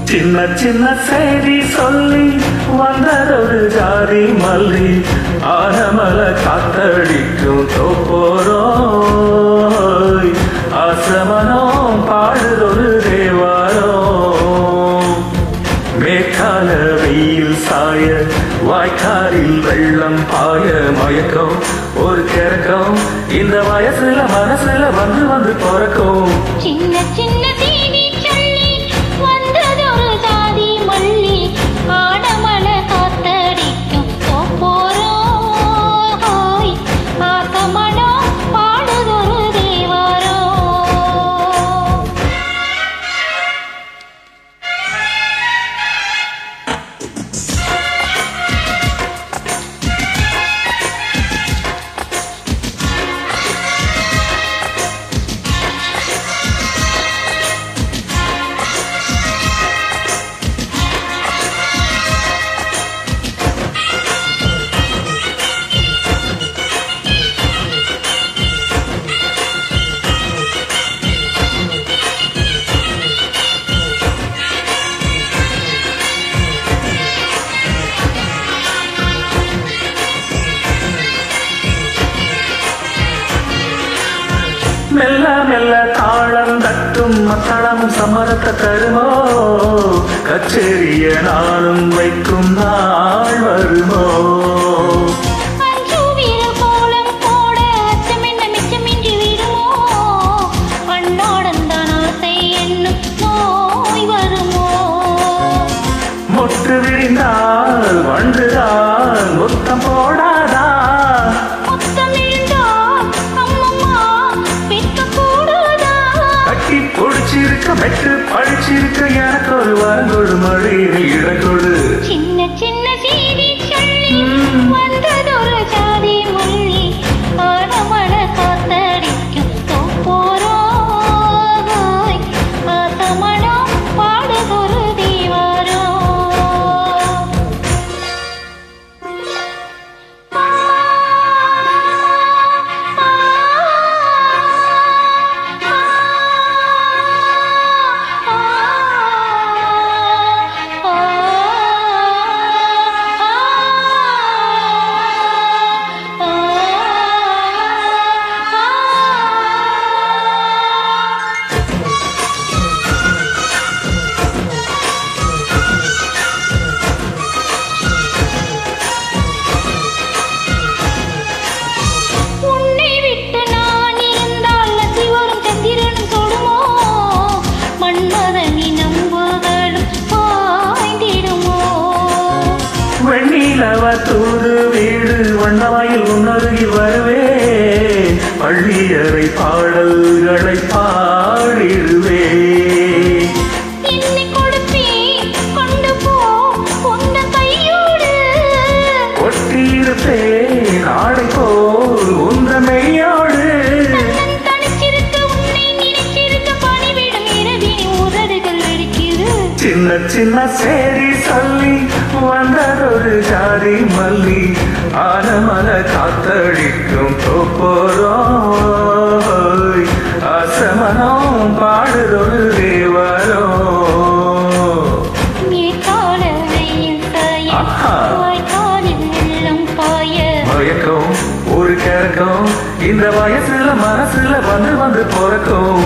சின்ன சின்ன செய்தி சொல்லி வந்ததொரு ஜாதி மல்லி ஆனமல காத்தடிக்கும் தோப்போரோய் ஆசமனம் பாடுதொரு தேவாரோ மேற்கால வெயில் சாய வாய்க்காலில் வெள்ளம் பாய மயக்கம் ஒரு கிறக்கம் இந்த வயசுல மனசுல வந்து வந்து பிறக்கும் சின்ன சின்ன செய்தி சொல்லி வந்ததொரு ஜாதி மல்லி ஆடமல காத்தடிக்கும் தோப்போரோய் ஆசமனம் பாடுதொரு தேவாரோ மெல்ல மெல்ல தாளம் தட்டும் மத்தளமும் சம்மரத்தை தருமோ கச்சேரிய நானும் வைக்கும் நாள் வருமோ மொட்டு விரிந்தால் வண்டுதான் முத்தம் போடாதா பொடிச்சிருக்க மெட்டு படிச்சிருக்க எனக்கு ஒரு வரங்கொடு மழையில் இடங்கொடு சின்ன சின்ன செய்தி சொல்லி வந்ததொரு ஜாதி மல்லி ஆடமல காத்தடிக்கும் தோப்போரோய் ஆசமனம் பாடுதொரு தேவாரோ தூது வீடு வண்ணமாயில் உன்னருகில் வருவே பள்ளியறை பாடல்களை பாடிடுவே ஒட்டியிருப்பேன் ஆடை போல் உந்த மெய்யோடு சின்ன சின்ன சேரி சொல்லி வந்ததொரு ஜாதி மல்லி ஆனமல காத்தடிக்கும் தோப்போரோய் ஆசமனம் பாடுதொரு தேவாரோ மயக்கம் ஒரு கிறக்கம் இந்த வயசுல மனசுல வந்து வந்து பிறக்கும்